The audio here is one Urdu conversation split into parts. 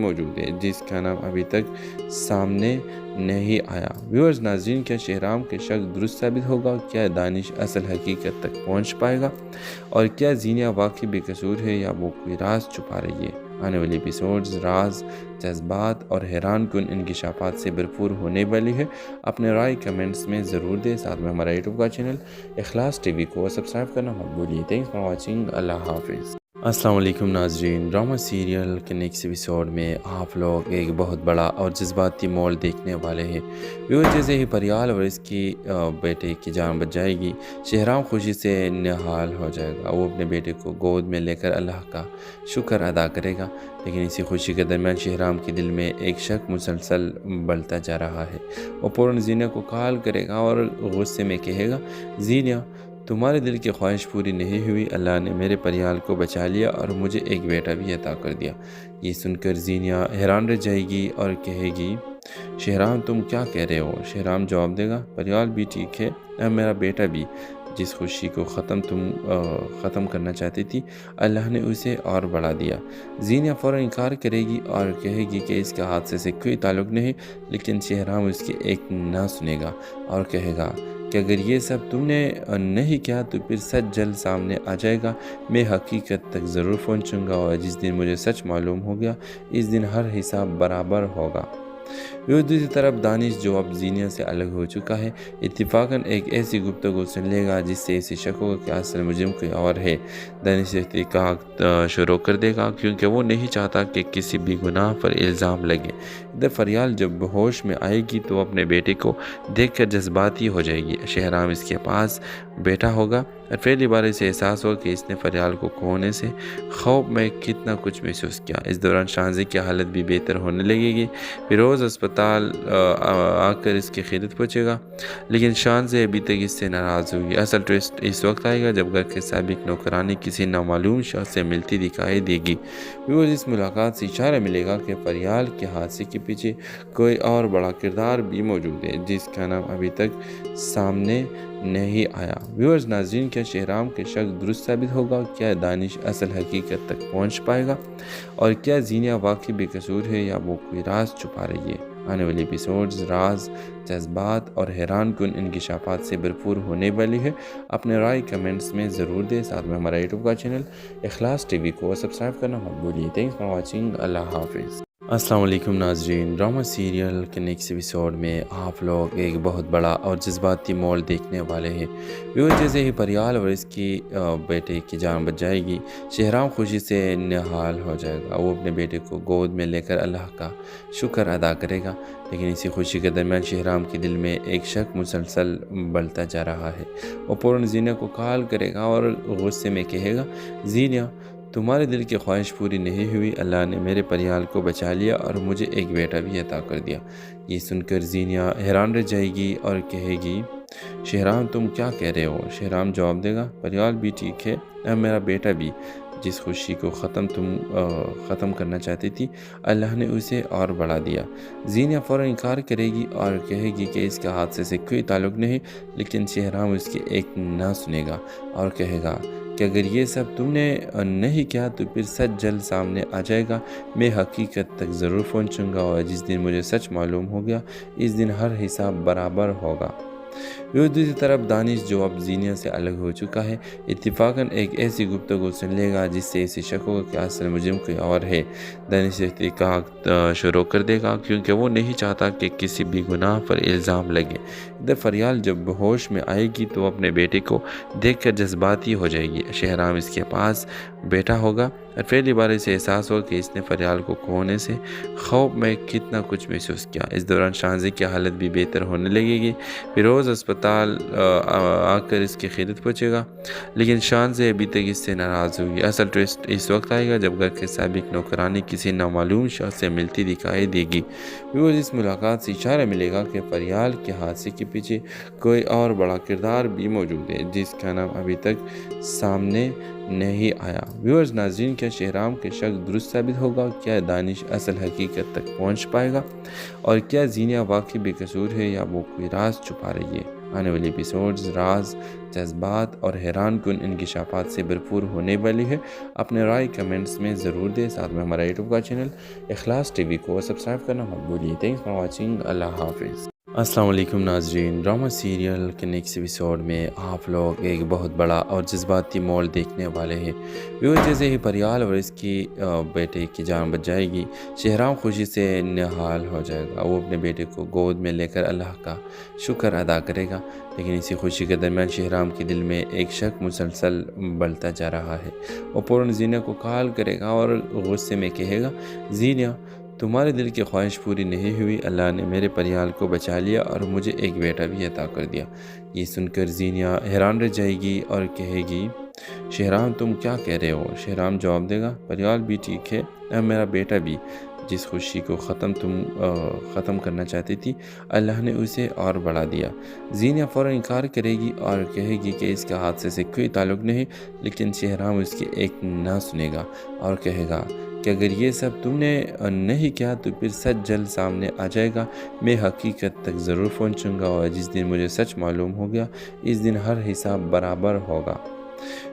موجود ہے جس کا نام ابھی تک سامنے نہیں آیا۔ ویورز ناظرین، کیا شہرام کے شک درست ثابت ہوگا؟ کیا دانش اصل حقیقت تک پہنچ پائے گا؟ اور کیا زینیا واقعی بے قصور ہے یا وہ کوئی راز چھپا رہی ہے؟ آنے والی ایپیسوڈز راز، جذبات اور حیران کن انکشافات سے بھرپور ہونے والی ہے۔ اپنے رائے کمنٹس میں ضرور دیں۔ ساتھ میں ہمارا یوٹیوب کا چینل اخلاص ٹی وی کو سبسکرائب کرنا مت بھولیے۔ Thanks for watching. اللہ حافظ۔ السلام علیکم ناظرین، ڈرامہ سیریل کے نیکسٹ ایپیسوڈ میں آپ لوگ ایک بہت بڑا اور جذباتی مول دیکھنے والے ہیں۔ جیسے ہی پریال اور اس کی بیٹے کی جان بچ جائے گی، شہرام خوشی سے نہال ہو جائے گا۔ وہ اپنے بیٹے کو گود میں لے کر اللہ کا شکر ادا کرے گا، لیکن اسی خوشی کے درمیان شہرام کے دل میں ایک شک مسلسل بڑھتا جا رہا ہے۔ وہ فوراً زینیا کو کال کرے گا اور غصے میں کہے گا، زینیا، تمہارے دل کی خواہش پوری نہیں ہوئی، اللہ نے میرے پریال کو بچا لیا اور مجھے ایک بیٹا بھی عطا کر دیا۔ یہ سن کر زینیا حیران رہ جائے گی اور کہے گی، شہرام تم کیا کہہ رہے ہو؟ شہرام جواب دے گا، پریال بھی ٹھیک ہے، میرا بیٹا بھی، جس خوشی کو ختم کرنا چاہتی تھی، اللہ نے اسے اور بڑھا دیا۔ زینیا فوراً انکار کرے گی اور کہے گی کہ اس کا حادثے سے کوئی تعلق نہیں، لیکن شہرام اس کی ایک نہ سنے گا اور کہے گا کہ اگر یہ سب تم نے نہیں کیا تو پھر سچ جلد سامنے آ جائے گا، میں حقیقت تک ضرور پہنچوں گا اور جس دن مجھے سچ معلوم ہو گیا اس دن ہر حساب برابر ہوگا۔ دوسری طرف دانش، جو اب زینیا سے الگ ہو چکا ہے، اتفاقاً ایک ایسی گفتگو سن لے گا جس سے اسے شک ہوگا کہ اصل مجرم کوئی اور ہے۔ دانش تحقیقات شروع کر دے گا کیونکہ وہ نہیں چاہتا کہ کسی بھی گناہ پر الزام لگے۔ ادھر فریال جب ہوش میں آئے گی تو اپنے بیٹے کو دیکھ کر جذباتی ہو جائے گی۔ شہرام اس کے پاس بیٹھا ہوگا اور پہلی بار اسے احساس ہوگا کہ اس نے فریال کو کھونے سے خوف میں کتنا کچھ محسوس کیا۔ اس دوران شانزی کی حالت بھی بہتر ہونے لگے گی۔ فیروز اسپتال آ کر اس کی خدمت پہنچے گا، لیکن شانزی ابھی تک اس سے ناراض ہوگی۔ اصل ٹوسٹ اس وقت آئے گا جب گھر کے سابق نوکرانی کسی نامعلوم شخص سے ملتی دکھائی دے گی۔ اس ملاقات سے اشارہ ملے گا کہ فریال کے حادثے کے پیچھے کوئی اور بڑا کردار بھی موجود ہے جس کا نام ابھی تک سامنے نہیں آیا۔ ویورز ناظرین، کیا شہرام کے شک درست ثابت ہوگا؟ کیا دانش اصل حقیقت تک پہنچ پائے گا؟ اور کیا زینیا واقعی بے قصور ہے یا وہ کوئی راز چھپا رہی ہے؟ آنے والی ایپیسوڈز راز، جذبات اور حیران کن انکشافات سے بھرپور ہونے والی ہے۔ اپنے رائے کمنٹس میں ضرور دیں۔ ساتھ میں ہمارا یوٹیوب کا چینل اخلاص ٹی وی کو سبسکرائب کرنا مت بھولیے۔ Thanks for watching. اللہ حافظ۔ السلام علیکم ناظرین، ڈرامہ سیریل کے نیکسٹ ایپیسوڈ میں آپ لوگ ایک بہت بڑا اور جذباتی مول دیکھنے والے ہیں۔ جیسے ہی پریال اور اس کی بیٹے کی جان بچ جائے گی، شہرام خوشی سے نہال ہو جائے گا۔ وہ اپنے بیٹے کو گود میں لے کر اللہ کا شکر ادا کرے گا، لیکن اسی خوشی کے درمیان شہرام کے دل میں ایک شک مسلسل بڑھتا جا رہا ہے۔ وہ فوراً زینیا کو کال کرے گا اور غصے میں کہے گا، زینیا، تمہارے دل کی خواہش پوری نہیں ہوئی، اللہ نے میرے پریال کو بچا لیا اور مجھے ایک بیٹا بھی عطا کر دیا۔ یہ سن کر زینیا حیران رہ جائے گی اور کہے گی، شہرام تم کیا کہہ رہے ہو؟ شہرام جواب دے گا، پریال بھی ٹھیک ہے، میرا بیٹا بھی، جس خوشی کو ختم کرنا چاہتی تھی، اللہ نے اسے اور بڑھا دیا۔ زینیا فوراً انکار کرے گی اور کہے گی کہ اس کا حادثے سے کوئی تعلق نہیں، لیکن شہرام اس کی ایک نہ سنے گا اور کہے گا کہ اگر یہ سب تم نے نہیں کیا تو پھر سچ جلد سامنے آ جائے گا، میں حقیقت تک ضرور پہنچوں گا اور جس دن مجھے سچ معلوم ہو گیا اس دن ہر حساب برابر ہوگا۔ دوسری طرف دانش، جو اب زینیا سے الگ ہو چکا ہے، اتفاقاً ایک ایسی گفتگو سن لے گا جس سے اسے شک ہوگا کہ اصل مجرم کوئی اور ہے۔ دانش تحقیقات شروع کر دے گا کیونکہ وہ نہیں چاہتا کہ کسی بھی گناہ پر الزام لگے۔ ادھر فریال جب ہوش میں آئے گی تو اپنے بیٹے کو دیکھ کر جذباتی ہو جائے گی۔ شہرام اس کے پاس بیٹھا ہوگا اور پہلی بار اسے احساس ہوگا کہ اس نے فریال کو کھونے سے خوف میں کتنا کچھ محسوس کیا۔ اس دوران شانزی کی حالت بھی بہتر ہونے لگے گی۔ فیروز اسپتال آ کر اس کی خدمت پہنچے گا، لیکن شانزی ابھی تک اس سے ناراض ہوگی۔ اصل ٹوسٹ اس وقت آئے گا جب گھر کے سابق نوکرانی کسی نامعلوم شخص سے ملتی دکھائی دے گی۔ اس ملاقات سے اشارہ ملے گا کہ فریال کے حادثے کے پیچھے کوئی اور بڑا کردار بھی موجود ہے جس کا نام ابھی تک سامنے نہیں آیا۔ ویورز ناظرین، کیا شہرام کے شک درست ثابت ہوگا؟ کیا دانش اصل حقیقت تک پہنچ پائے گا؟ اور کیا زینیا واقعی بے قصور ہے یا وہ کوئی راز چھپا رہی ہے؟ آنے والی ایپیسوڈز راز، جذبات اور حیران کن انکشافات سے بھرپور ہونے والی ہے۔ اپنے رائے کمنٹس میں ضرور دیں۔ ساتھ میں ہمارا یوٹیوب کا چینل اخلاص ٹی وی کو سبسکرائب کرنا مت بھولیے۔ Thanks for watching. اللہ حافظ۔ السلام علیکم ناظرین، ڈرامہ سیریل کے نیکسٹ ایپیسوڈ میں آپ لوگ ایک بہت بڑا اور جذباتی مول دیکھنے والے ہیں۔ جیسے ہی پریال اور اس کی بیٹے کی جان بچ جائے گی، شہرام خوشی سے نہال ہو جائے گا۔ وہ اپنے بیٹے کو گود میں لے کر اللہ کا شکر ادا کرے گا، لیکن اسی خوشی کے درمیان شہرام کے دل میں ایک شک مسلسل بڑھتا جا رہا ہے۔ وہ فوراً زینیا کو کال کرے گا اور غصے میں کہے گا، زینیا تمہارے دل کی خواہش پوری نہیں ہوئی، اللہ نے میرے پریال کو بچا لیا اور مجھے ایک بیٹا بھی عطا کر دیا۔ یہ سن کر زینیا حیران رہ جائے گی اور کہے گی، شہرام تم کیا کہہ رہے ہو؟ شہرام جواب دے گا، پریال بھی ٹھیک ہے، میرا بیٹا بھی، جس خوشی کو ختم کرنا چاہتی تھی اللہ نے اسے اور بڑھا دیا۔ زینیا فوراً انکار کرے گی اور کہے گی کہ اس کا حادثے سے کوئی تعلق نہیں، لیکن شہرام اس کی ایک نہ سنے گا اور کہے گا کہ اگر یہ سب تم نے نہیں کیا تو پھر سچ جلد سامنے آ جائے گا، میں حقیقت تک ضرور پہنچوں گا اور جس دن مجھے سچ معلوم ہو گیا اس دن ہر حساب برابر ہوگا۔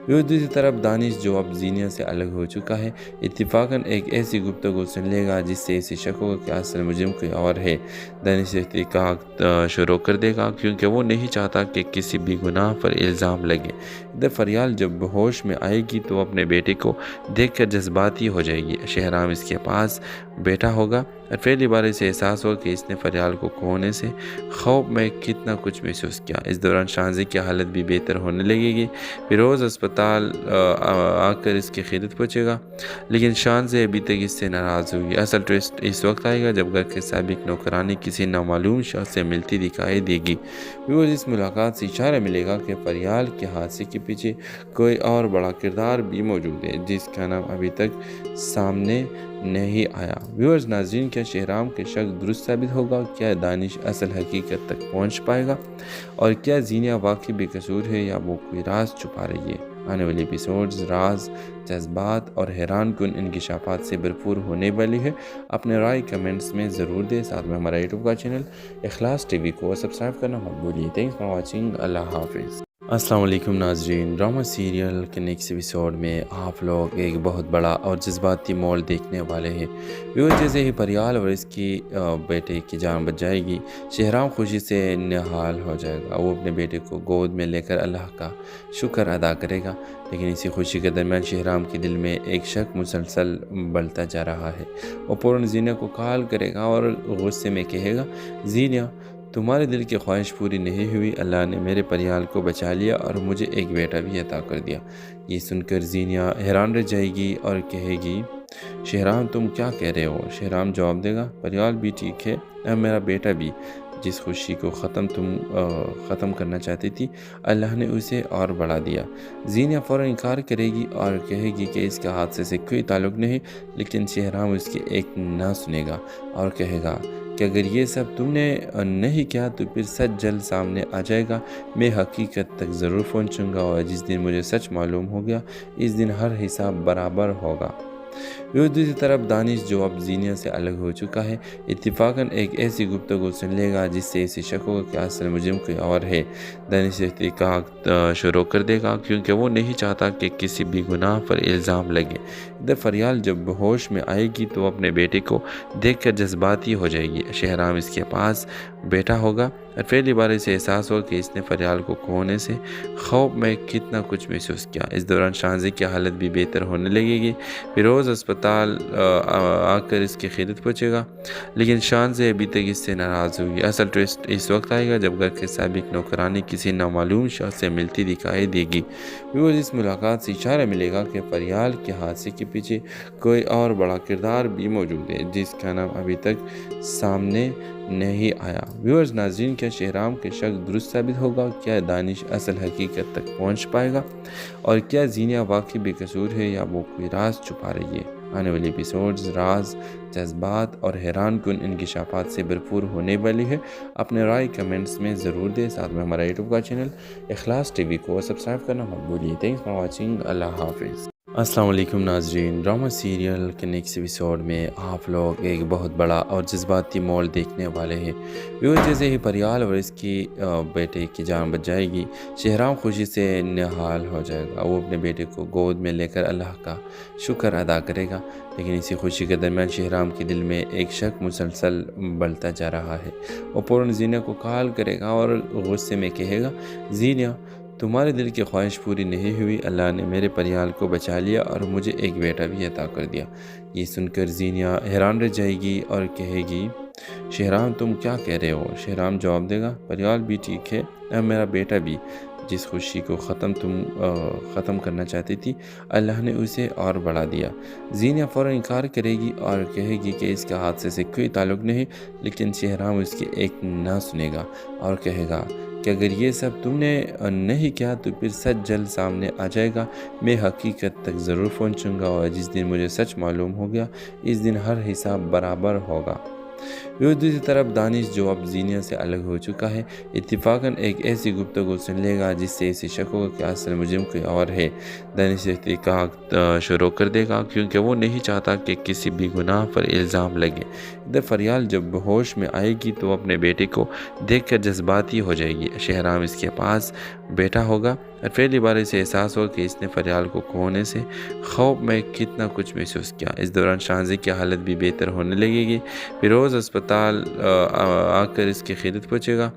دوسری طرف دانش جو اب زینیا سے الگ ہو چکا ہے، اتفاقاً ایک ایسی گفتگو سن لے گا جس سے اسے شک ہوگا کہ اصل مجرم کوئی اور ہے۔ دانش تحقیقات شروع کر دے گا کیونکہ وہ نہیں چاہتا کہ کسی بھی گناہ پر الزام لگے۔ ادھر فریال جب ہوش میں آئے گی تو اپنے بیٹے کو دیکھ کر جذباتی ہو جائے گی۔ شہرام اس کے پاس بیٹا ہوگا اور پہلی بار اسے احساس ہوگا کہ اس نے فریال کو کھونے سے خوف میں کتنا کچھ محسوس کیا۔ اس دوران شانزی کی حالت بھی بہتر ہونے لگے گی۔ فیروز اسپتال آ کر اس کی خدمت پہنچے گا، لیکن شانزی ابھی تک اس سے ناراض ہوگی۔ اصل ٹوسٹ اس وقت آئے گا جب گھر کے سابق نوکرانی کسی نامعلوم شخص سے ملتی دکھائی دے گی۔ اس ملاقات سے اشارہ ملے گا کہ فریال کے حادثے کے پیچھے کوئی اور بڑا کردار بھی موجود ہے جس کا نام ابھی تک سامنے نہیں آیا۔ ناظرین، کیا شہرام کے شک درست ثابت ہوگا؟ کیا دانش اصل حقیقت تک پہنچ پائے گا؟ اور کیا زینیا واقعی بے قصور ہے یا وہ کوئی راز چھپا رہی ہے؟ آنے والی ایپیسوڈز راز، جذبات اور حیران کن انکشافات سے بھرپور ہونے والی ہے۔ اپنے رائے کمنٹس میں ضرور دیں۔ ساتھ میں ہمارا یوٹیوب کا چینل اخلاص ٹی وی کو سبسکرائب کرنا مت بھولیے۔ Thanks for watching. اللہ حافظ۔ السلام علیکم ناظرین، ڈرامہ سیریل کے نیکسٹ ایپیسوڈ میں آپ لوگ ایک بہت بڑا اور جذباتی مول دیکھنے والے ہیں۔ جیسے ہی پریال اور اس کی بیٹے کی جان بچ جائے گی، شہرام خوشی سے نہال ہو جائے گا۔ وہ اپنے بیٹے کو گود میں لے کر اللہ کا شکر ادا کرے گا، لیکن اسی خوشی کے درمیان شہرام کے دل میں ایک شک مسلسل بڑھتا جا رہا ہے۔ وہ فوراً زینیا کو کال کرے گا اور غصے میں کہے گا، زینیا تمہارے دل کی خواہش پوری نہیں ہوئی، اللہ نے میرے پریال کو بچا لیا اور مجھے ایک بیٹا بھی عطا کر دیا۔ یہ سن کر زینیا حیران رہ جائے گی اور کہے گی، شہرام تم کیا کہہ رہے ہو؟ شہرام جواب دے گا، پریال بھی ٹھیک ہے، میرا بیٹا بھی، جس خوشی کو ختم کرنا چاہتی تھی اللہ نے اسے اور بڑھا دیا۔ زینیا فوراً انکار کرے گی اور کہے گی کہ اس کا حادثے سے کوئی تعلق نہیں، لیکن شہرام اس کی ایک نہ سنے گا اور کہے گا کہ اگر یہ سب تم نے نہیں کیا تو پھر سچ جلد سامنے آ جائے گا، میں حقیقت تک ضرور پہنچوں گا اور جس دن مجھے سچ معلوم ہو گیا اس دن ہر حساب برابر ہوگا۔ دوسری طرف دانش جو اب زینیا سے الگ ہو چکا ہے، اتفاقاً ایک ایسی گفتگو سن لے گا جس سے اسے شک ہوگا کہ اصل مجرم کوئی اور ہے۔ دانش تحقیقات شروع کر دے گا کیونکہ وہ نہیں چاہتا کہ کسی بھی گناہ پر الزام لگے۔ ادھر فریال جب ہوش میں آئے گی تو اپنے بیٹے کو دیکھ کر جذباتی ہو جائے گی۔ شہرام اس کے پاس بیٹا ہوگا اور پہلی بار اسے احساس ہوگا کہ اس نے فریال کو کھونے سے خوف میں کتنا کچھ محسوس کیا۔ اس دوران شانزی کی حالت بھی بہتر ہونے لگے گی۔ فیروز اسپتال آ کر اس کی خدمت پہنچے گا، لیکن شانزی ابھی تک اس سے ناراض ہوگی۔ اصل ٹوسٹ اس وقت آئے گا جب گھر کے سابق نوکرانی کسی نامعلوم شخص سے ملتی دکھائی دے گی۔ اس ملاقات سے اشارہ ملے گا کہ فریال کے حادثے کے پیچھے کوئی اور بڑا کردار بھی موجود ہے جس کا نام ابھی تک سامنے نہیں آیا۔ ناظرین، کیا شہرام کے شک درست ثابت ہوگا؟ کیا دانش اصل حقیقت تک پہنچ پائے گا؟ اور کیا زینیا واقعی بے قصور ہے یا وہ کوئی راز چھپا رہی ہے؟ آنے والی ایپیسوڈز راز، جذبات اور حیران کن انکشافات سے بھرپور ہونے والی ہے۔ اپنے رائے کمنٹس میں ضرور دیں۔ ساتھ میں ہمارا یوٹیوب کا چینل اخلاص ٹی وی کو سبسکرائب کرنا مت بھولیے۔ Thanks for watching. اللہ حافظ۔ السلام علیکم ناظرین، ڈرامہ سیریل کے نیکسٹ ایپیسوڈ میں آپ لوگ ایک بہت بڑا اور جذباتی موڑ دیکھنے والے ہیں۔ جیسے ہی پریال اور اس کی بیٹے کی جان بچ جائے گی، شہرام خوشی سے نہال ہو جائے گا۔ وہ اپنے بیٹے کو گود میں لے کر اللہ کا شکر ادا کرے گا، لیکن اسی خوشی کے درمیان شہرام کے دل میں ایک شک مسلسل بڑھتا جا رہا ہے۔ وہ فوراً زینہ کو کال کرے گا اور غصے میں کہے گا، زینہ تمہارے دل کی خواہش پوری نہیں ہوئی، اللہ نے میرے پریال کو بچا لیا اور مجھے ایک بیٹا بھی عطا کر دیا۔ یہ سن کر زینہ حیران رہ جائے گی اور کہے گی، شہرام تم کیا کہہ رہے ہو؟ شہرام جواب دے گا، پریال بھی ٹھیک ہے، اب میرا بیٹا بھی، جس خوشی کو ختم کرنا چاہتی تھی، اللہ نے اسے اور بڑھا دیا۔ زینہ فوراً انکار کرے گی اور کہے گی کہ اس کا حادثے سے کوئی تعلق نہیں، لیکن شہرام اس کی ایک نہ سنے گا اور کہے گا کہ اگر یہ سب تم نے نہیں کیا تو پھر سچ جلد سامنے آ جائے گا، میں حقیقت تک ضرور پہنچوں گا، اور جس دن مجھے سچ معلوم ہو گیا اس دن ہر حساب برابر ہوگا۔ دوسری طرف دانش جو اب زینہ سے الگ ہو چکا ہے، اتفاقاً ایک ایسی گفتگو سن لے گا جس سے اسے شک ہوگا کہ اصل مجرم کوئی اور ہے۔ دانش تحقیقات شروع کر دے گا کیونکہ وہ نہیں چاہتا کہ کسی بھی گناہ پر الزام لگے۔ ادھر فریال جب ہوش میں آئے گی تو اپنے بیٹے کو دیکھ کر جذباتی ہو جائے گی۔ شہرام اس کے پاس بیٹھا ہوگا اور پہلی بار اسے احساس ہوگا کہ اس نے فریال کو کھونے سے خوف میں کتنا کچھ محسوس کیا۔ اس دوران شانزی کی حالت بھی بہتر ہونے لگے گی۔ فیروز اسپتال آ کر اس کی خدمت پہنچے گا،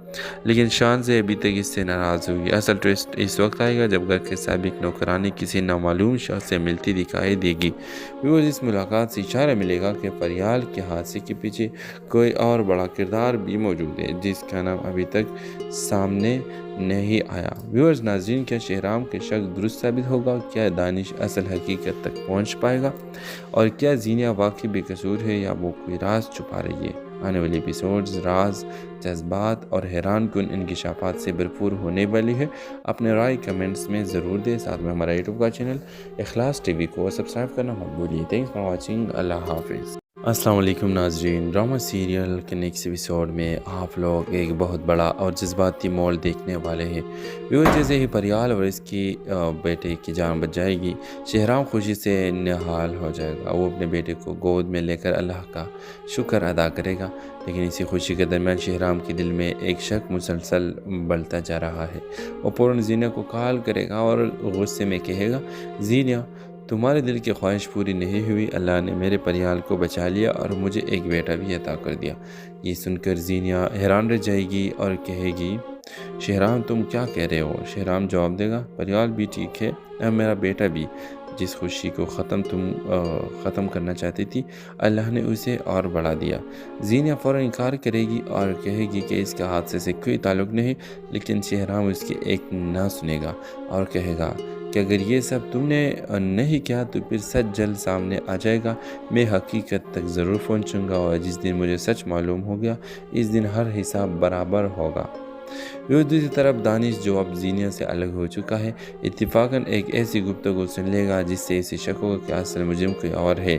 لیکن شانزی ابھی تک اس سے ناراض ہوگی۔ اصل ٹوسٹ اس وقت آئے گا جب گھر کے سابق نوکرانی کسی نامعلوم شخص سے ملتی دکھائی دے گی۔ اس ملاقات سے اشارہ ملے گا کہ فریال کے حادثے کے پیچھے کوئی اور بڑا کردار بھی موجود ہے جس کا نام ابھی تک سامنے نہیں آیا۔ ناظرین، کیا شہرام کے شک درست ثابت ہوگا؟ کیا دانش اصل حقیقت تک پہنچ پائے گا؟ اور کیا زینہ واقعی بے قصور ہے یا وہ کوئی راز چھپا رہی ہے؟ آنے والی ایپیسوڈز راز، جذبات اور حیران کن انکشافات سے بھرپور ہونے والی ہے۔ اپنے رائے کمنٹس میں ضرور دیں، ساتھ میں ہمارا یوٹیوب کا چینل اخلاص ٹی وی کو سبسکرائب کرنا مت بھولیے۔ تھینکس فار واچنگ، اللہ حافظ۔ السلام علیکم ناظرین، ڈرامہ سیریل کے نیکسٹ ایپیسوڈ میں آپ لوگ ایک بہت بڑا اور جذباتی موڑ دیکھنے والے ہیں۔ جیسے ہی پریال اور اس کی بیٹے کی جان بچ جائے گی، شہرام خوشی سے نہال ہو جائے گا۔ وہ اپنے بیٹے کو گود میں لے کر اللہ کا شکر ادا کرے گا، لیکن اسی خوشی کے درمیان شہرام کے دل میں ایک شک مسلسل بڑھتا جا رہا ہے۔ وہ فوراً زینہ کو کال کرے گا اور غصے میں کہے گا، زینہ تمہارے دل کی خواہش پوری نہیں ہوئی، اللہ نے میرے پریال کو بچا لیا اور مجھے ایک بیٹا بھی عطا کر دیا۔ یہ سن کر زینہ حیران رہ جائے گی اور کہے گی، شہرام تم کیا کہہ رہے ہو؟ شہرام جواب دے گا، پریال بھی ٹھیک ہے، اب میرا بیٹا بھی، جس خوشی کو ختم کرنا چاہتی تھی، اللہ نے اسے اور بڑھا دیا۔ زینہ فوراً انکار کرے گی اور کہے گی کہ اس کا حادثے سے کوئی تعلق نہیں، لیکن شہرام اس کی ایک نہ سنے گا اور کہے گا کہ اگر یہ سب تم نے نہیں کیا تو پھر سچ جلد سامنے آ جائے گا، میں حقیقت تک ضرور پہنچوں گا، اور جس دن مجھے سچ معلوم ہو گیا اس دن ہر حساب برابر ہوگا۔ دوسری طرف دانش جو اب زینہ سے الگ ہو چکا ہے، اتفاقاً ایک ایسی گفتگو سن لے گا جس سے اسے شک ہوگا کہ اصل مجرم کوئی اور ہے۔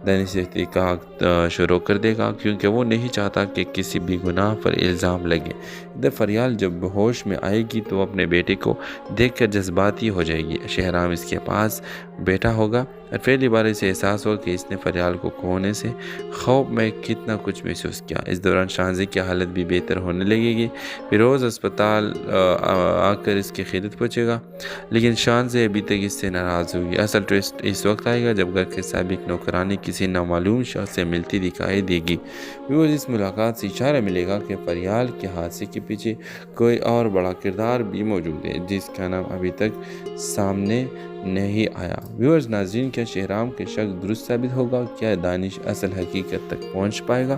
دانش تحقیقات شروع کر دے گا کیونکہ وہ نہیں چاہتا کہ کسی بھی گناہ پر الزام لگے۔ ادھر فریال جب ہوش میں آئے گی تو اپنے بیٹے کو دیکھ کر جذباتی ہو جائے گی۔ شہرام اس کے پاس بیٹھا ہوگا اور پہلی بار اسے احساس ہوگا کہ اس نے فریال کو کھونے سے خوف میں کتنا کچھ محسوس کیا۔ اس دوران شانزی کی حالت بھی بہتر ہونے لگے گی۔ فیروز اسپتال آ کر اس کی خدمت پہنچے گا، لیکن شانزی ابھی تک اس سے ناراض ہوگی۔ اصل ٹوسٹ اس وقت آئے گا جب گھر کے سابق نوکرانی کسی نامعلوم شخص سے ملتی دکھائی دے گی۔ اس ملاقات سے اشارہ ملے گا کہ فریال کے حادثے کے پیچھے کوئی اور بڑا کردار بھی موجود ہے جس کا نام ابھی تک سامنے نہیں آیا۔ ناظرین، کیا شہرام کے شک درست ثابت ہوگا؟ کیا دانش اصل حقیقت تک پہنچ پائے گا؟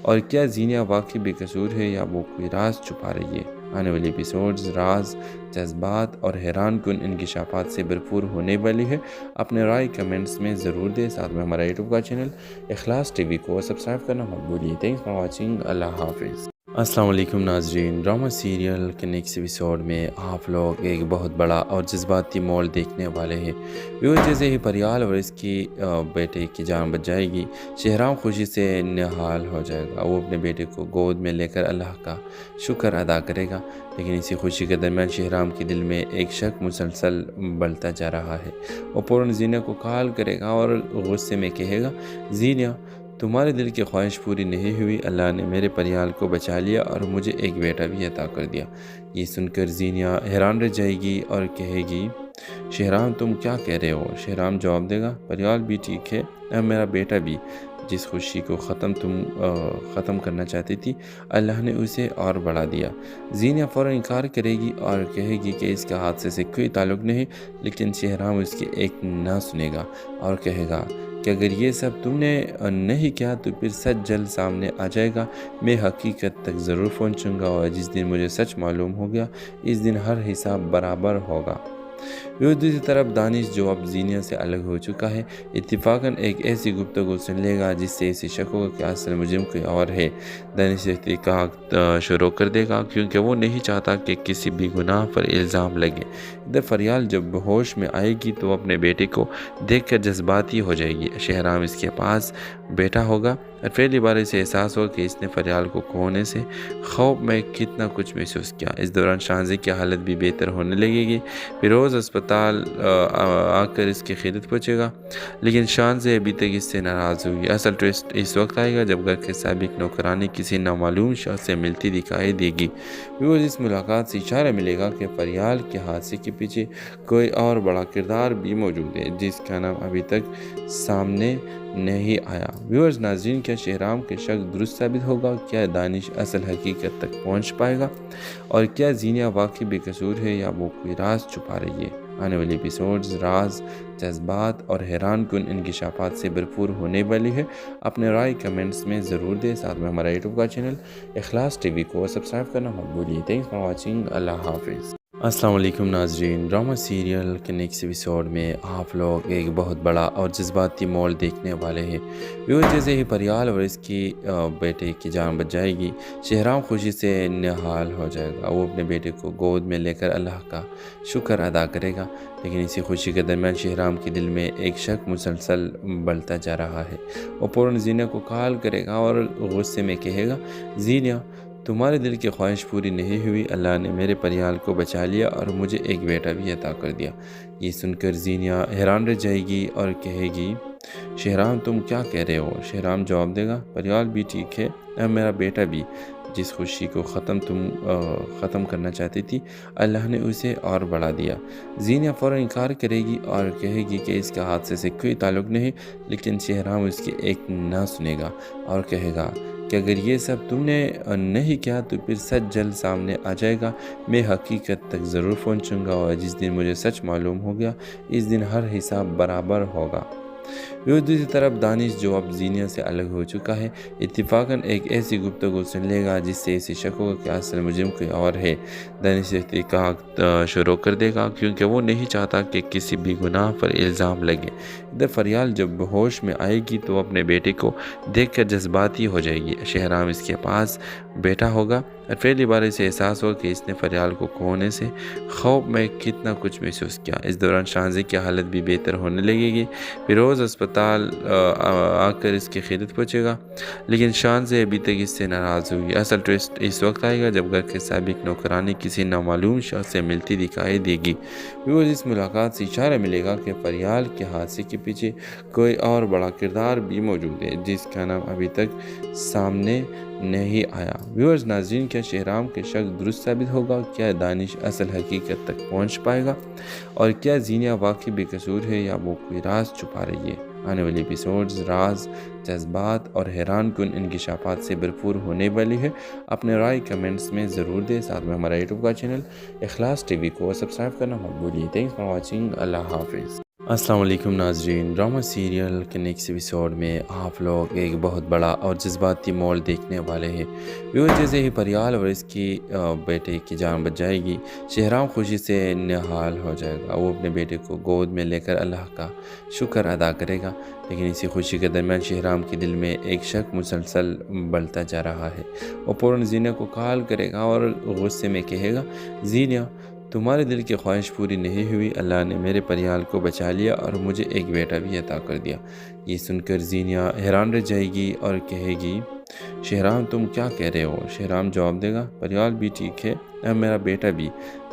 اور کیا زینہ واقعی بے قصور ہے یا وہ کوئی راز چھپا رہی ہے؟ آنے والی ایپیسوڈز راز، جذبات اور حیران کن انکشافات سے بھرپور ہونے والی ہے۔ اپنے رائے کمنٹس میں ضرور دیں، ساتھ میں ہمارا یوٹیوب کا چینل اخلاص ٹی وی کو سبسکرائب کرنا مت بھولیے۔ تھینکس فار واچنگ، اللہ حافظ۔ السلام علیکم ناظرین، ڈرامہ سیریل کے نیکسٹ ایپیسوڈ میں آپ لوگ ایک بہت بڑا اور جذباتی مول دیکھنے والے ہیں۔ جیسے ہی پریال اور اس کی بیٹے کی جان بچ جائے گی، شہرام خوشی سے نہال ہو جائے گا۔ وہ اپنے بیٹے کو گود میں لے کر اللہ کا شکر ادا کرے گا، لیکن اسی خوشی کے درمیان شہرام کے دل میں ایک شک مسلسل بڑھتا جا رہا ہے۔ وہ فوراً زینہ کو کال کرے گا اور غصے میں کہے گا، زینہ تمہارے دل کی خواہش پوری نہیں ہوئی، اللہ نے میرے پریال کو بچا لیا اور مجھے ایک بیٹا بھی عطا کر دیا۔ یہ سن کر زینہ حیران رہ جائے گی اور کہے گی، شہرام تم کیا کہہ رہے ہو؟ شہرام جواب دے گا، پریال بھی ٹھیک ہے، اب میرا بیٹا بھی، جس خوشی کو ختم کرنا چاہتی تھی، اللہ نے اسے اور بڑھا دیا۔ زینہ فوراً انکار کرے گی اور کہے گی کہ اس کے حادثے سے کوئی تعلق نہیں، لیکن شہرام اس کی ایک نہ سنے گا اور کہے گا کہ اگر یہ سب تم نے نہیں کیا تو پھر سچ جلد سامنے آ جائے گا، میں حقیقت تک ضرور پہنچوں گا، اور جس دن مجھے سچ معلوم ہو گیا اس دن ہر حساب برابر ہوگا۔ دوسری طرف دانش جو اب زینہ سے الگ ہو چکا ہے، اتفاقاً ایک ایسی گفتگو سن لے گا جس سے اسے شک ہوگا کہ اصل مجرم کوئی اور ہے۔ دانش تحقیقات شروع کر دے گا کیونکہ وہ نہیں چاہتا کہ کسی بھی گناہ پر الزام لگے۔ ادھر فریال جب ہوش میں آئے گی تو اپنے بیٹے کو دیکھ کر جذباتی ہو جائے گی۔ شہرام اس کے پاس بیٹا ہوگا اور پہلی بار اسے احساس ہوگا کہ اس نے فریال کو کھونے سے خوف میں کتنا کچھ محسوس کیا۔ اس دوران شانزی کی حالت بھی بہتر ہونے لگے گی۔ فیروز اسپتال آ کر اس کی خدمت پہنچے گا، لیکن شانزی ابھی تک اس سے ناراض ہوگی۔ اصل ٹویسٹ اس وقت آئے گا جب گھر کے سابق نوکرانی کسی نامعلوم شخص سے ملتی دکھائی دے گی۔ اس ملاقات سے اشارہ ملے گا کہ فریال کے حادثے کے پیچھے کوئی اور بڑا کردار بھی موجود ہے جس کا نام ابھی تک سامنے نہیں آیا۔ ناظرین، کیا شہرام کے شک درست ثابت ہوگا؟ کیا دانش اصل حقیقت تک پہنچ پائے گا؟ اور کیا زینہ واقعی بے قصور ہے یا وہ کوئی راز چھپا رہی ہے؟ آنے والی ایپیسوڈز راز، جذبات اور حیران کن انکشافات سے بھرپور ہونے والی ہے۔ اپنے رائے کمنٹس میں ضرور دیں، ساتھ میں ہمارا یوٹیوب کا چینل اخلاص ٹی وی کو سبسکرائب کرنا مت بھولیے۔ تھینکس فار واچنگ، اللہ حافظ۔ السلام علیکم ناظرین، ڈرامہ سیریل کے نیکسٹ ایپیسوڈ میں آپ لوگ ایک بہت بڑا اور جذباتی مول دیکھنے والے ہیں۔ جیسے ہی پریال اور اس کی بیٹے کی جان بچ جائے گی، شہرام خوشی سے نہال ہو جائے گا۔ وہ اپنے بیٹے کو گود میں لے کر اللہ کا شکر ادا کرے گا، لیکن اسی خوشی کے درمیان شہرام کے دل میں ایک شک مسلسل بڑھتا جا رہا ہے۔ وہ فوراً زینہ کو کال کرے گا اور غصے میں کہے گا، زینہ تمہارے دل کی خواہش پوری نہیں ہوئی، اللہ نے میرے پریال کو بچا لیا اور مجھے ایک بیٹا بھی عطا کر دیا۔ یہ سن کر زینہ حیران رہ جائے گی اور کہے گی، شہرام تم کیا کہہ رہے ہو؟ شہرام جواب دے گا، پریال بھی ٹھیک ہے، اب میرا بیٹا بھی، جس خوشی کو ختم کرنا چاہتی تھی، اللہ نے اسے اور بڑھا دیا۔ زینہ فوراً انکار کرے گی اور کہے گی کہ اس کے حادثے سے کوئی تعلق نہیں، لیکن شہرام اس کی ایک نہ سنے گا اور کہے گا کہ اگر یہ سب تم نے نہیں کیا تو پھر سچ جلد سامنے آ جائے گا، میں حقیقت تک ضرور پہنچوں گا، اور جس دن مجھے سچ معلوم ہو گیا اس دن ہر حساب برابر ہوگا۔ دوسری طرف دانش جو اب زینہ سے الگ ہو چکا ہے، اتفاقاً ایک ایسی گفتگو سن لے گا جس سے اسے شک ہوگا کہ اصل مجرم کوئی اور ہے۔ دانش تحقیقات شروع کر دے گا کیونکہ وہ نہیں چاہتا کہ کسی بھی گناہ پر الزام لگے۔ ادھر فریال جب ہوش میں آئے گی تو اپنے بیٹے کو دیکھ کر جذباتی ہو جائے گی۔ شہرام اس کے پاس بیٹا ہوگا اور پہلی بار اسے احساس ہوگا کہ اس نے فریال کو کھونے سے خوف میں کتنا کچھ محسوس کیا۔ اس دوران شانزی کی حالت بھی بہتر ہونے لگے گی۔ فیروز اسپتال آ کر اس کی خدمت پہنچے گا، لیکن شانزی ابھی تک اس سے ناراض ہوگی۔ اصل ٹویسٹ اس وقت آئے گا جب گھر کے سابق نوکرانی کسی نامعلوم شخص سے ملتی دکھائی دے گی۔ اس ملاقات سے اشارہ ملے گا کہ فریال کے حادثے کے پیچھے کوئی اور بڑا کردار بھی موجود ہے جس کا نام ابھی تک سامنے نہیں آیا۔ ناظرین، کیا شہرام کے شک درست ثابت ہوگا؟ کیا دانش اصل حقیقت تک پہنچ پائے گا؟ اور کیا زینہ واقعی بے قصور ہے یا وہ کوئی راز چھپا رہی ہے؟ آنے والی ایپیسوڈز راز، جذبات اور حیران کن انکشافات سے بھرپور ہونے والی ہے۔ اپنے رائے کمنٹس میں ضرور دیں، ساتھ میں ہمارا یوٹیوب کا چینل اخلاص ٹی وی کو سبسکرائب کرنا مت بھولیے۔ تھینکس فار واچنگ، اللہ حافظ۔ السلام علیکم ناظرین، ڈرامہ سیریل کے نیکسٹ ایپیسوڈ میں آپ لوگ ایک بہت بڑا اور جذباتی مول دیکھنے والے ہیں۔ جیسے ہی پریال اور اس کی بیٹے کی جان بچ جائے گی، شہرام خوشی سے نہال ہو جائے گا۔ وہ اپنے بیٹے کو گود میں لے کر اللہ کا شکر ادا کرے گا، لیکن اسی خوشی کے درمیان شہرام کے دل میں ایک شک مسلسل بڑھتا جا رہا ہے۔ وہ فوراً زینہ کو کال کرے گا اور غصے میں کہے گا، زینہ تمہارے دل کی خواہش پوری نہیں ہوئی، اللہ نے میرے پریال کو بچا لیا اور مجھے ایک بیٹا بھی عطا کر دیا۔ یہ سن کر زینہ حیران رہ جائے گی اور کہے گی، شہرام تم کیا کہہ رہے ہو؟ شہرام جواب دے گا، پریال بھی ٹھیک ہے اور میرا بیٹا بھی،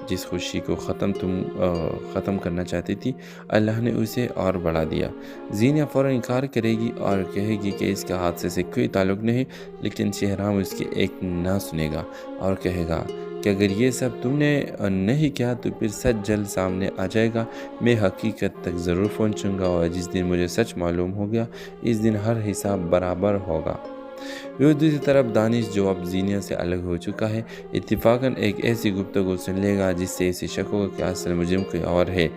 جس خوشی کو ختم کرنا چاہتی تھی اللہ نے اسے اور بڑھا دیا۔ زینہ فوراً انکار کرے گی اور کہے گی کہ اس کا حادثے سے کوئی تعلق نہیں، لیکن شہرام اس کی ایک نہ سنے گا اور کہے گا کہ اگر یہ سب تم نے نہیں کیا تو پھر سچ جلد سامنے آ جائے گا، میں حقیقت تک ضرور پہنچوں گا اور جس دن مجھے سچ معلوم ہو گیا اس دن ہر حساب برابر ہوگا۔ دوسری طرف دانش جو اب زینہ سے الگ ہو چکا ہے، اتفاقاً ایک ایسی گفتگو سن لے گا جس سے اسے شک ہوگا کہ اصل مجرم کوئی اور ہے۔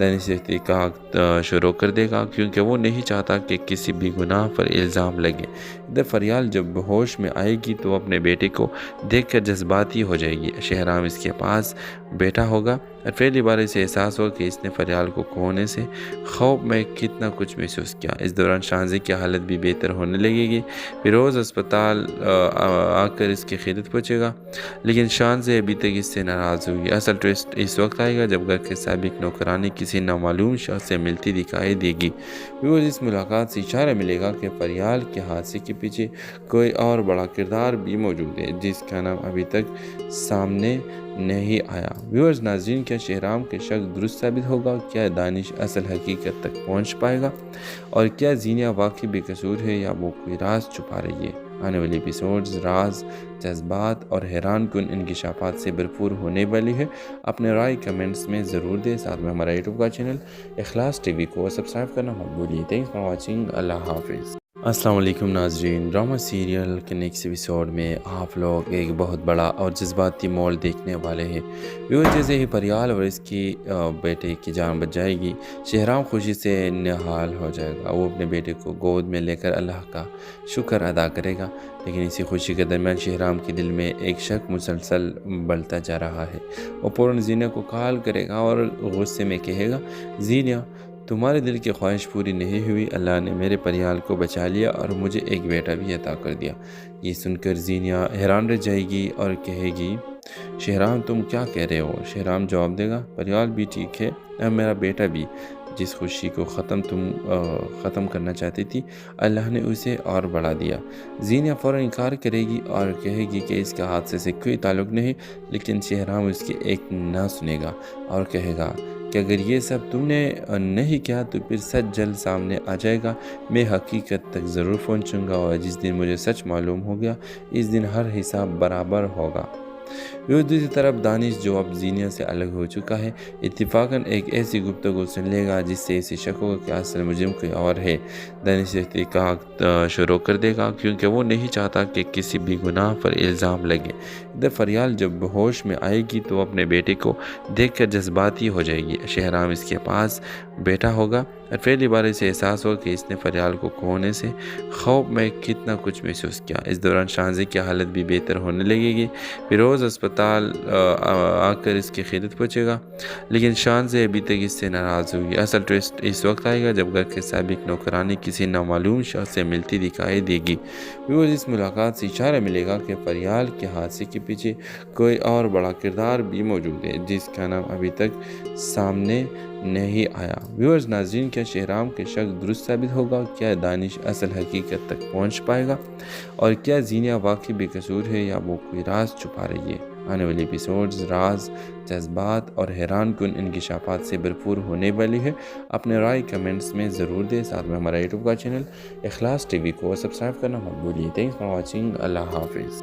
دانش تحقیقات شروع کر دے گا کیونکہ وہ نہیں چاہتا کہ کسی بھی گناہ پر الزام لگے۔ ادھر فریال جب ہوش میں آئے گی تو وہ اپنے بیٹے کو دیکھ کر جذباتی ہو جائے گی۔ شہرام اس کے پاس بیٹھا ہوگا اور پہلی بار اسے احساس ہوگا کہ اس نے فریال کو کھونے سے خوف میں کتنا کچھ محسوس کیا۔ اس دوران شانزی کی حالت بھی بہتر ہونے لگے گی۔ فیروز اسپتال آ کر اس کی خدمت پہنچے گا، لیکن شانزی ابھی تک اس سے ناراض ہوگی۔ اصل ٹوسٹ اس وقت آئے گا جب گھر کے سابق نوکرانی کسی نامعلوم شخص سے ملتی دکھائی دے گی۔ اس ملاقات سے اشارہ ملے گا کہ فریال کے حادثے کے پیچھے کوئی اور بڑا کردار بھی موجود ہے جس کا نام ابھی تک سامنے نہیں آیا۔ ناظرین، کیا شہرام کے شک درست ثابت ہوگا؟ کیا دانش اصل حقیقت تک پہنچ پائے گا؟ اور کیا زینہ واقعی بے قصور ہے یا وہ کوئی راز چھپا رہی ہے؟ آنے والی ایپیسوڈز راز، جذبات اور حیران کن انکشافات سے بھرپور ہونے والی ہے۔ اپنے رائے کمنٹس میں ضرور دیں، ساتھ میں ہمارا یوٹیوب کا چینل اخلاص ٹی وی کو سبسکرائب کرنا مت بھولیے۔ تھینکس فار واچنگ، اللہ حافظ۔ السلام علیکم ناظرین، ڈرامہ سیریل کے نیکسٹ ایپیسوڈ میں آپ لوگ ایک بہت بڑا اور جذباتی مول دیکھنے والے ہیں۔ جیسے ہی پریال اور اس کی بیٹے کی جان بچ جائے گی، شہرام خوشی سے نہال ہو جائے گا۔ وہ اپنے بیٹے کو گود میں لے کر اللہ کا شکر ادا کرے گا، لیکن اسی خوشی کے درمیان شہرام کے دل میں ایک شک مسلسل بڑھتا جا رہا ہے۔ وہ فوراً زینہ کو کال کرے گا اور غصے میں کہے گا، زینہ تمہارے دل کی خواہش پوری نہیں ہوئی، اللہ نے میرے پریال کو بچا لیا اور مجھے ایک بیٹا بھی عطا کر دیا۔ یہ سن کر زینہ حیران رہ جائے گی اور کہے گی، شہرام تم کیا کہہ رہے ہو؟ شہرام جواب دے گا، پریال بھی ٹھیک ہے اور میرا بیٹا بھی، جس خوشی کو ختم کرنا چاہتی تھی اللہ نے اسے اور بڑھا دیا۔ زینہ فوراً انکار کرے گی اور کہے گی کہ اس کا حادثے سے کوئی تعلق نہیں، لیکن شہرام اس کی ایک نہ سنے گا اور کہے گا کہ اگر یہ سب تم نے نہیں کیا تو پھر سچ جلد سامنے آ جائے گا، میں حقیقت تک ضرور پہنچوں گا اور جس دن مجھے سچ معلوم ہو گیا اس دن ہر حساب برابر ہوگا۔ دوسری طرف دانش جو اب زینہ سے الگ ہو چکا ہے، اتفاقاً ایک ایسی گفتگو سن لے گا جس سے اسے شک ہوگا کہ اصل مجرم کوئی اور ہے۔ دانش تحقیقات شروع کر دے گا کیونکہ وہ نہیں چاہتا کہ کسی بھی گناہ پر الزام لگے۔ ادھر فریال جب ہوش میں آئے گی تو وہ اپنے بیٹے کو دیکھ کر جذباتی ہو جائے گی۔ شہرام اس کے پاس بیٹھا ہوگا اور پہلی بار اسے احساس ہوگا کہ اس نے فریال کو کھونے سے خوف میں کتنا کچھ محسوس کیا۔ اس دوران شانزی کی حالت بھی بہتر ہونے لگے گی۔ فیروز اسپتال آ کر اس کی خدمت پہنچے گا، لیکن شانزی ابھی تک اس سے ناراض ہوگی۔ اصل ٹوسٹ اس وقت آئے گا جب گھر کے سابق نوکرانی کسی نامعلوم شخص سے ملتی دکھائی دے گی۔ اس ملاقات سے اشارہ ملے گا کہ فریال کے حادثے کے پیچھے کوئی اور بڑا کردار بھی موجود ہے جس کا نام ابھی تک سامنے نہیں آیا۔ ناظرین، کیا شہرام کے شک درست ثابت ہوگا؟ کیا دانش اصل حقیقت تک پہنچ پائے گا؟ اور کیا زینہ واقعی بے قصور ہے یا وہ کوئی راز چھپا رہی ہے؟ آنے والی ایپیسوڈز راز، جذبات اور حیران کن انکشافات سے بھرپور ہونے والی ہے۔ اپنے رائے کمنٹس میں ضرور دیں، ساتھ میں ہمارا یوٹیوب کا چینل اخلاص ٹی وی کو سبسکرائب کرنا مت بھولیے۔ تھینکس فار واچنگ، اللہ حافظ۔